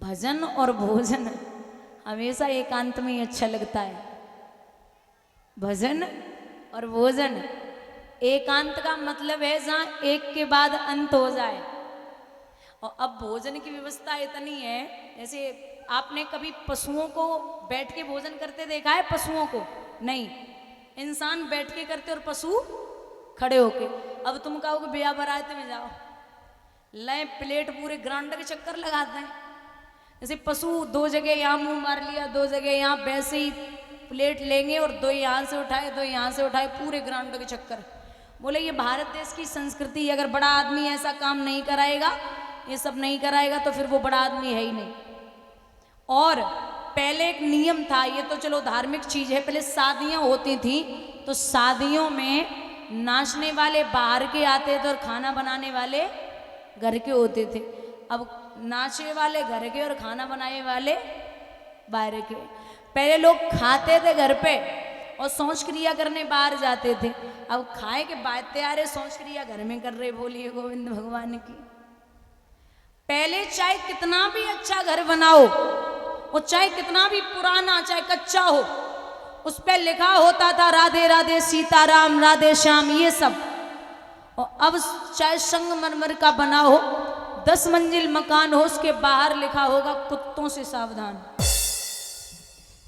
भजन और भोजन हमेशा एकांत में ही अच्छा लगता है। भजन और भोजन एकांत का मतलब है जहाँ एक के बाद अंत हो जाए। और अब भोजन की व्यवस्था इतनी है, जैसे आपने कभी पशुओं को बैठ के भोजन करते देखा है? पशुओं को नहीं, इंसान बैठ के करते और पशु खड़े होके। अब तुम कहोगे ब्याह बारात में जाओ, ले प्लेट पूरे ग्राउंड के चक्कर लगाते हैं। जैसे पशु दो जगह यहाँ मुंह मार लिया, दो जगह यहाँ, वैसे ही प्लेट लेंगे और दो यहाँ से उठाए, दो यहाँ से उठाए, पूरे ग्राउंड के चक्कर। बोले ये भारत देश की संस्कृति, अगर बड़ा आदमी ऐसा काम नहीं कराएगा, ये सब नहीं कराएगा तो फिर वो बड़ा आदमी है ही नहीं। और पहले एक नियम था, ये तो चलो धार्मिक चीज है, पहले शादियां होती थी तो शादियों में नाचने वाले बाहर के आते थे और खाना बनाने वाले घर के होते थे। अब नाचने वाले घर के और खाना बनाने वाले बाहर के। पहले लोग खाते थे घर पे और शौच क्रिया करने बाहर जाते थे। अब खाए के बाद तैयार शौच क्रिया घर में कर रहे, बोलिए गोविंद भगवान की। पहले चाहे कितना भी अच्छा घर बनाओ, वो चाहे कितना भी पुराना, चाहे कच्चा हो, उस पर लिखा होता था राधे राधे सीताराम, राधे श्याम, ये सब। और अब चाहे संगमरमर का बना हो, 10 मंजिल मकान हो, उसके बाहर लिखा होगा कुत्तों से सावधान।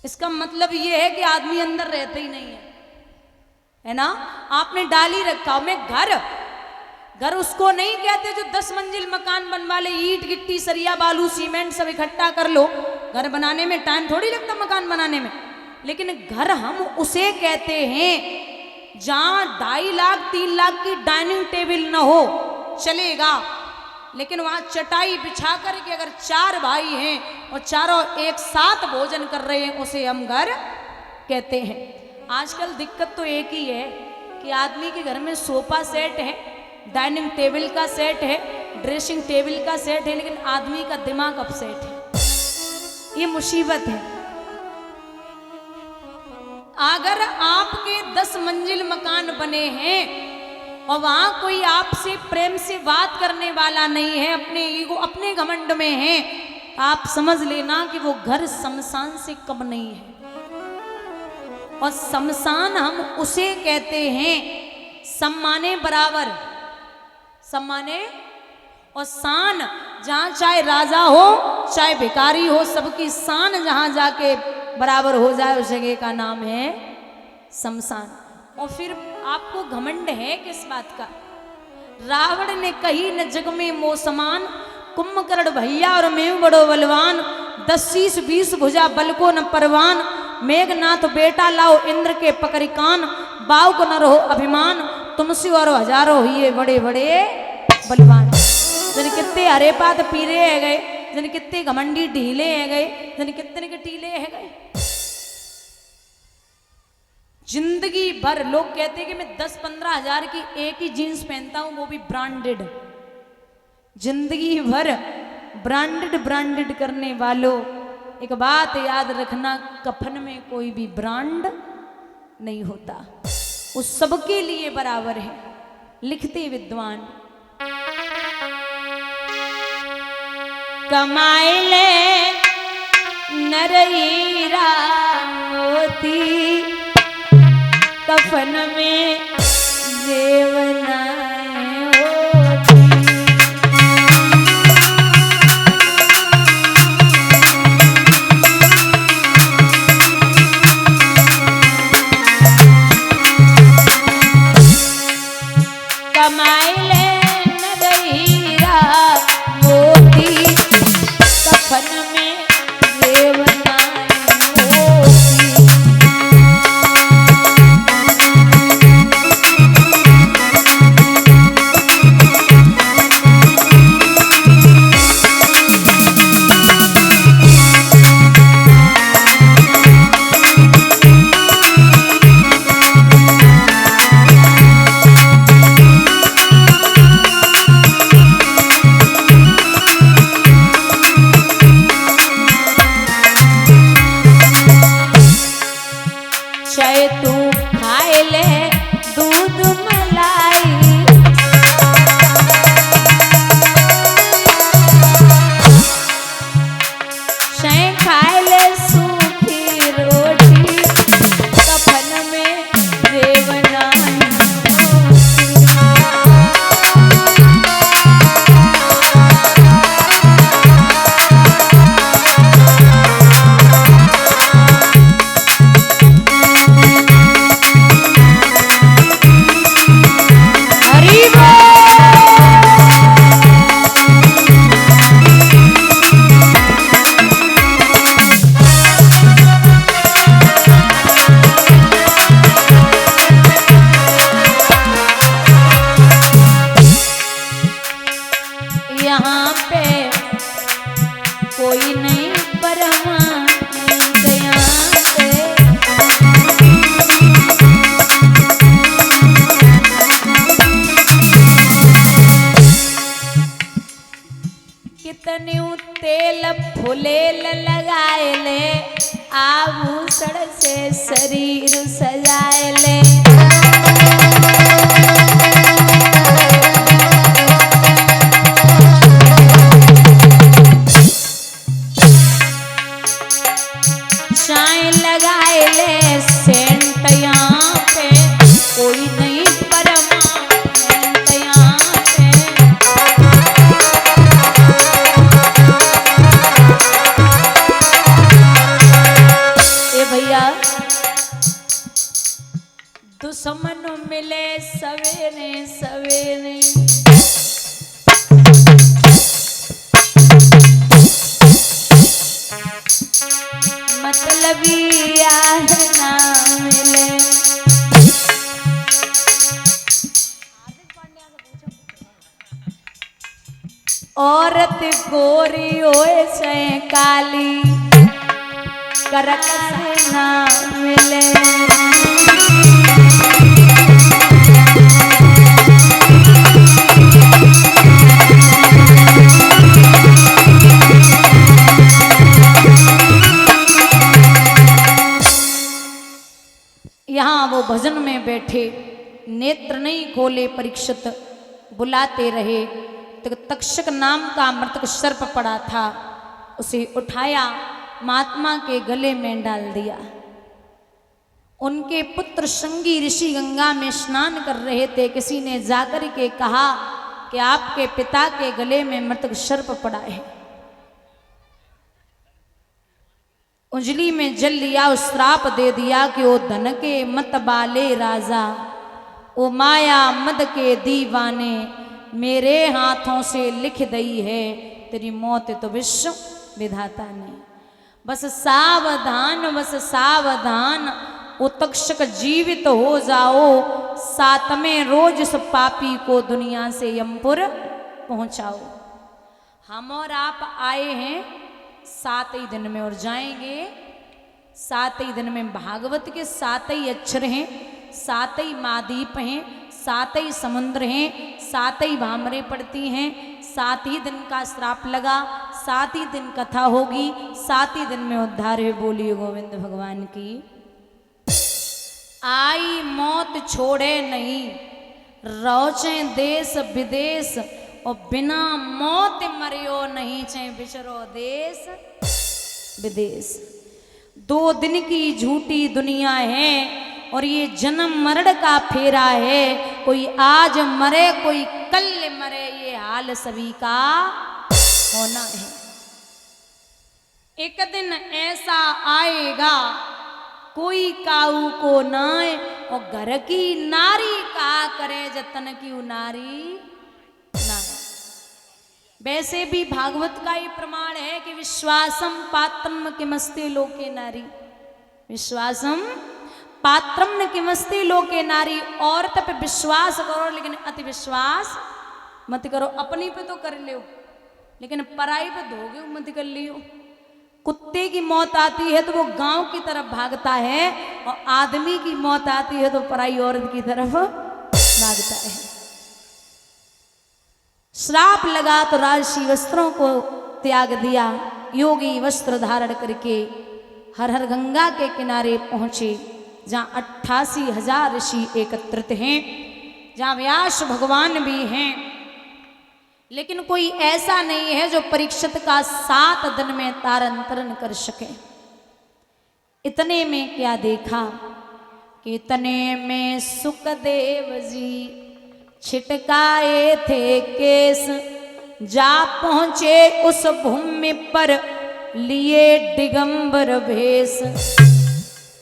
इसका मतलब ये है कि आदमी अंदर रहते ही नहीं है ना। आपने डाल ही रखा। मैं घर उसको नहीं कहते जो 10 मंजिल मकान बनवा ले, ईंट गिट्टी सरिया बालू सीमेंट सब इकट्ठा कर लो। घर बनाने में टाइम थोड़ी लगता, मकान बनाने में। लेकिन घर हम उसे कहते हैं जहां 2.5 लाख 3 लाख की डाइनिंग टेबल न हो चलेगा, लेकिन वहां चटाई बिछा कर के अगर 4 भाई हैं और चारों एक साथ भोजन कर रहे हैं, उसे हम घर कहते हैं। आजकल दिक्कत तो एक ही है कि आदमी के घर में सोफा सेट है, डाइनिंग टेबल का सेट है, ड्रेसिंग टेबल का सेट है, लेकिन आदमी का दिमाग अपसेट है। ये मुसीबत है। अगर आपके 10 मंजिल मकान बने हैं और वहां कोई आपसे प्रेम से बात करने वाला नहीं है, अपने ईगो अपने घमंड में है, आप समझ लेना कि वो घर शमशान से कम नहीं है। और शमशान हम उसे कहते हैं सम्माने बराबर, सम्माने और शान, जहां चाहे राजा हो चाहे भिखारी हो, सबकी शान जहां जाके बराबर हो जाए, उस जगह का नाम है शमशान। और फिर आपको घमंड है किस बात का? रावण ने कही न जग में मो समान, कुंभकर्ण भैया और मैं बड़ो बलवान, 10 शीश 20 भुजा बल को न परवान, मेघनाथ बेटा लाओ इंद्र के पकड़ कान, बाव को न रहो अभिमान, तुमसे और हजारों हुए बड़े बड़े बलवान। जन कितने हरे पात पीरे है गए, जन कितने घमंडी ढीले है गए, जन कितने के टीले है गए। जिंदगी भर लोग कहते हैं कि मैं 10-15 हजार की एक ही जीन्स पहनता हूं, वो भी ब्रांडेड। जिंदगी भर ब्रांडेड करने वालों, एक बात याद रखना, कफन में कोई भी ब्रांड नहीं होता, उस सबके लिए बराबर है। लिखते विद्वान, कमाए ले नर हीरा मोती, कफन में जेवनाएं होती। कमाए ले नर हीरा मोती, कफन में जेवनाएं होती। कोई नहीं परमानंद यहाँ पे। कितने तेल फुलेल लगाए ले, आभूषण से शरीर सजाए ले। चाय लगाए ले सेंट यहाँ पे, कोई नहीं परमानंद यहाँ पे। ए भैया, दुश्मन मिले सवेरे सवेरे, मतलबी यार ना मिले। औरत गोरी होए चाहे काली, करक ना मिले। यहाँ वो भजन में बैठे, नेत्र नहीं खोले परीक्षित, बुलाते रहे। तो तक्षक नाम का मृतक सर्प पड़ा था, उसे उठाया, महात्मा के गले में डाल दिया। उनके पुत्र संगी ऋषि गंगा में स्नान कर रहे थे। किसी ने जाकर के कहा कि आपके पिता के गले में मृतक सर्प पड़ा है। उंजली में जल लिया, उस श्राप दे दिया कि ओ धन के मत बाले राजा, ओ माया मद के दीवाने, मेरे हाथों से लिख दई है तेरी मौत तो विश्व विधाता ने। बस सावधान, बस सावधान, ओ तक्षक जीवित हो जाओ, सातवें रोज इस पापी को दुनिया से यमपुर पहुंचाओ। हम और आप आए हैं 7 ही दिन में और जाएंगे 7 ही दिन में। भागवत के 7 ही अक्षर हैं, 7 ही महाद्वीप हैं, 7 ही समुद्र हैं, 7 ही भामरे पड़ती हैं। 7 ही दिन का श्राप लगा, 7 ही दिन कथा होगी, 7 ही दिन में उद्धार है। बोलिए गोविंद भगवान की। आई मौत छोड़े नहीं, रोचे देश विदेश, और बिना मौत मरियो नहीं, चाहे बिचरो देश विदेश। 2 दिन की झूठी दुनिया है और ये जन्म मरण का फेरा है। कोई आज मरे कोई कल मरे, ये हाल सभी का होना है। एक दिन ऐसा आएगा कोई काऊ को नाय, और घर की नारी का करे जतन की नारी ना। वैसे भी भागवत का ही प्रमाण है कि विश्वासम पात्रम किमस्ते लोके नारी, विश्वासम पात्रम न किमस्ते लोके नारी। औरत पे विश्वास करो लेकिन अति विश्वास मत करो। अपनी पे तो कर लो लेकिन पराई पे धोगे मत कर लियो। कुत्ते की मौत आती है तो वो गांव की तरफ भागता है, और आदमी की मौत आती है तो पराई औरत की तरफ भागता है। श्राप लगा तो राजसी वस्त्रों को त्याग दिया। योगी वस्त्र धारण करके हर हर गंगा के किनारे पहुंचे, जहाँ 88,000 ऋषि एकत्रित हैं, जहाँ व्यास भगवान भी हैं। लेकिन कोई ऐसा नहीं है जो परीक्षित का 7 दिन में तारण तरण कर सके। इतने में क्या देखा कि इतने में सुखदेव जी छिटकाए थे केस, जा पहुंचे उस भूमि पर लिए दिगंबर भेष।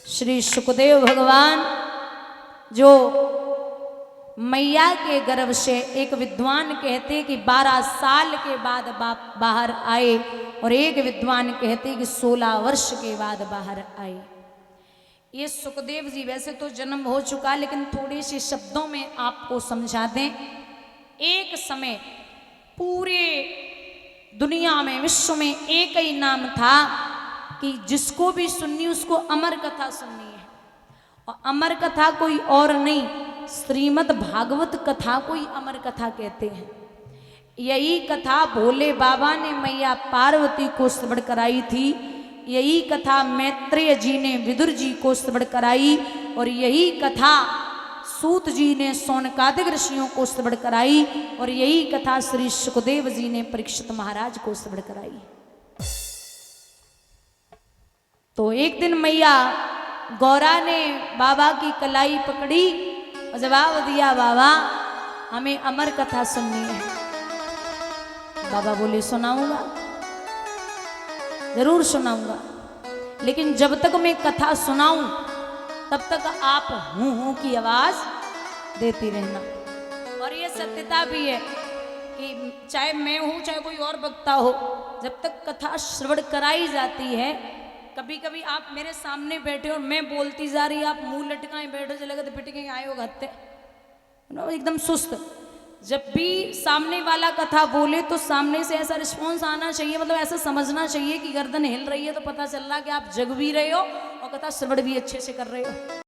श्री सुखदेव भगवान जो मैया के गर्भ से, एक विद्वान कहते कि 12 साल के बाद बाहर आए, और एक विद्वान कहते कि 16 वर्ष के बाद बाहर आए। ये सुखदेव जी वैसे तो जन्म हो चुका, लेकिन थोड़े से शब्दों में आपको समझा दें। एक समय पूरे दुनिया में विश्व में एक ही नाम था कि जिसको भी सुननी उसको अमर कथा सुननी है। और अमर कथा कोई और नहीं, श्रीमद् भागवत कथा को ही अमर कथा कहते हैं। यही कथा भोले बाबा ने मैया पार्वती को श्रवण कराई थी, यही कथा मैत्रेय जी ने विदुर जी को श्रवण कराई, और यही कथा सूत जी ने शौनकादिक ऋषियों को श्रवण कराई, और यही कथा श्री सुखदेव जी ने परीक्षित महाराज को श्रवण कराई। तो एक दिन मैया गौरा ने बाबा की कलाई पकड़ी और जवाब दिया, बाबा हमें अमर कथा सुननी है। बाबा बोले सुनाऊंगा, जरूर सुनाऊंगा, लेकिन जब तक मैं कथा सुनाऊं तब तक आप हूं की आवाज देती रहना। और ये सत्यता भी है कि चाहे मैं हूं चाहे कोई और वक्ता हो, जब तक कथा श्रवण कराई जाती है, कभी कभी आप मेरे सामने बैठे और मैं बोलती जा रही, आप मुंह लटकाए बैठे, चले गए पिट के आए हो घत्ते एकदम सुस्त। जब भी सामने वाला कथा बोले तो सामने से ऐसा रिस्पॉन्स आना चाहिए, मतलब ऐसा समझना चाहिए कि गर्दन हिल रही है तो पता चल रहा है कि आप जग भी रहे हो और कथा श्रवण भी अच्छे से कर रहे हो।